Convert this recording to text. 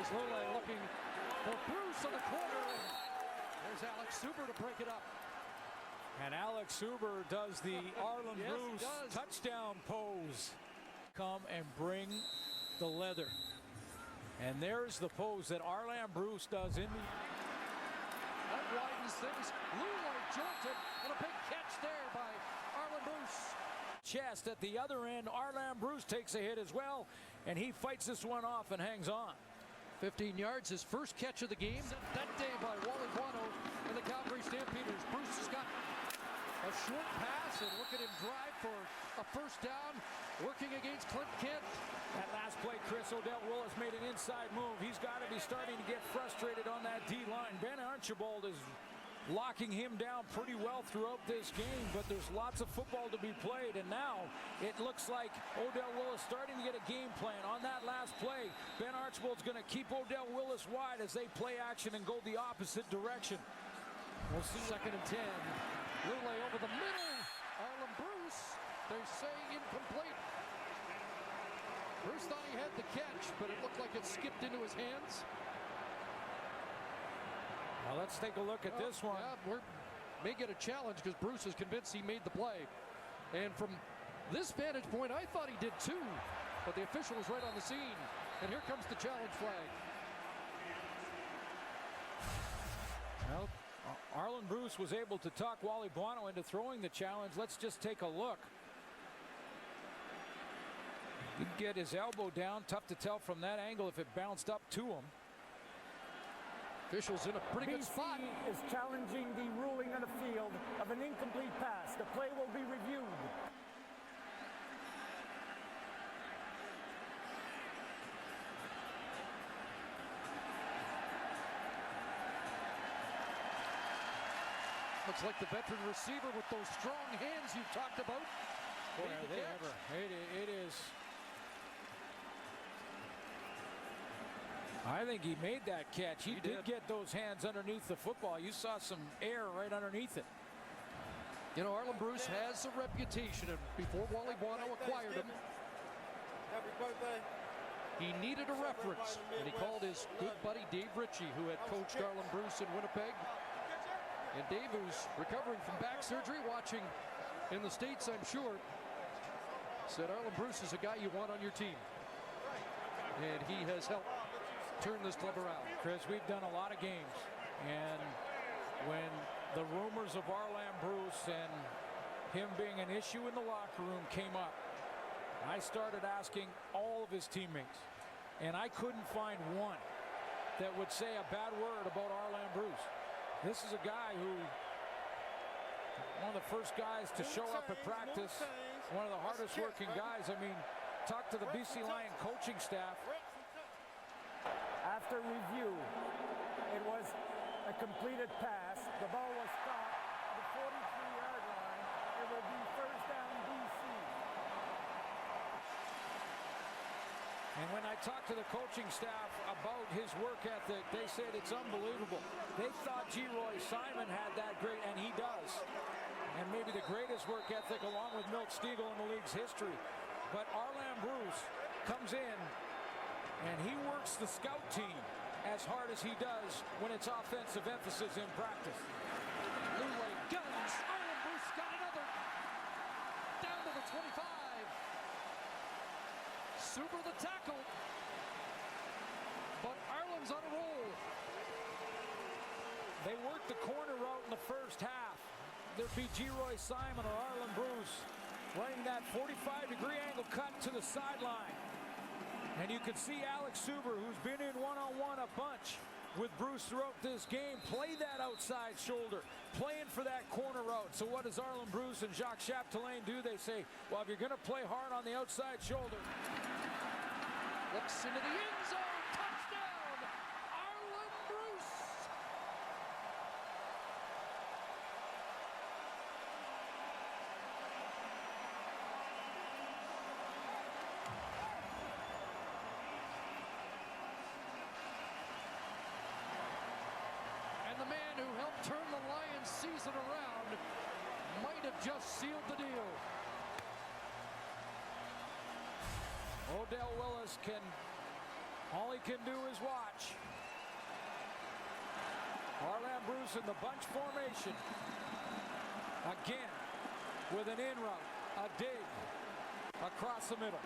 Here's Lule looking for Bruce on the corner. There's Alex Suber to break it up. And Alex Suber does the Arland Yes, Bruce touchdown pose. Come and bring the leather. And there's the pose that Arland Bruce does in the... That widens things. Lule jolted and a big catch there by Arland Bruce. Chest at the other end. Arland Bruce takes a hit as well, and he fights this one off and hangs on. 15 yards, his first catch of the game that day by Wally Guano and the Calgary Stampeders. Bruce has got a short pass, and look at him drive for a first down, working against Clint Kent. That last play, Chris, Odell Willis made an inside move. He's got to be starting to get frustrated on that D-line. Ben Archibald is locking him down pretty well throughout this game, but there's lots of football to be played, and now it looks like Odell Willis starting to get a game plan. On that last play, Ben Archibald's going to keep Odell Willis wide as they play action and go the opposite direction. We'll see. 2nd and 10. Lule over the middle. Arland Bruce, they say incomplete. Bruce thought he had the catch, but it looked like it skipped into his hands. Now let's take a look at this one. Yeah, we may get a challenge because Bruce is convinced he made the play. And from this vantage point, I thought he did too. But the official is right on the scene. And here comes the challenge flag. Well, Arland Bruce was able to talk Wally Buono into throwing the challenge. Let's just take a look. He'd get his elbow down. Tough to tell from that angle if it bounced up to him. Officials in a pretty good spot. BC is challenging the ruling on the field of an incomplete pass. The play will be reviewed. Looks like the veteran receiver with those strong hands you talked about. Boy, are they ever. It is. I think he made that catch. He did get those hands underneath the football. You saw some air right underneath it. You know, Arland Bruce has a reputation, and before Wally Buono acquired him, Happy birthday. he needed a reference, and he called his good buddy Dave Ritchie, who had coached Arland Bruce in Winnipeg. And Dave, who's recovering from back surgery, watching in the States, I'm sure, said Arland Bruce is a guy you want on your team. And he has helped turn this club around. Chris, we've done a lot of games, and when the rumors of Arland Bruce and him being an issue in the locker room came up, I started asking all of his teammates, and I couldn't find one that would say a bad word about Arland Bruce. This is a guy who, one of the first guys to show up at practice, one of the hardest working guys. I mean, talk to the BC Lion coaching staff. After review, it was a completed pass. The ball was stopped at the 43-yard line. It will be first down BC. And when I talked to the coaching staff about his work ethic, they said it's unbelievable. They thought G-Roy Simon had that great, and he does. And maybe the greatest work ethic along with Milt Stegall in the league's history. But Arland Bruce comes in, and he works the scout team as hard as he does when it's offensive emphasis in practice. Lule guns. Arland Bruce got another. Down to the 25. Suber the tackle. But Arland's on a roll. They worked the corner route in the first half. There'd be G-Roy Simon or Arland Bruce running that 45-degree angle cut to the sideline. And you can see Alex Suber, who's been in one-on-one a bunch with Bruce throughout this game, play that outside shoulder, playing for that corner route. So what does Arland Bruce and Jacques Chapdelaine do? They say, well, if you're going to play hard on the outside shoulder. Looks into the end zone. Touchdown, Arland Bruce. And the man who helped turn the Lions season around might have just sealed the deal. Odell Willis can All he can do is watch. Arland Bruce in the bunch formation. Again with an in route, a dig across the middle.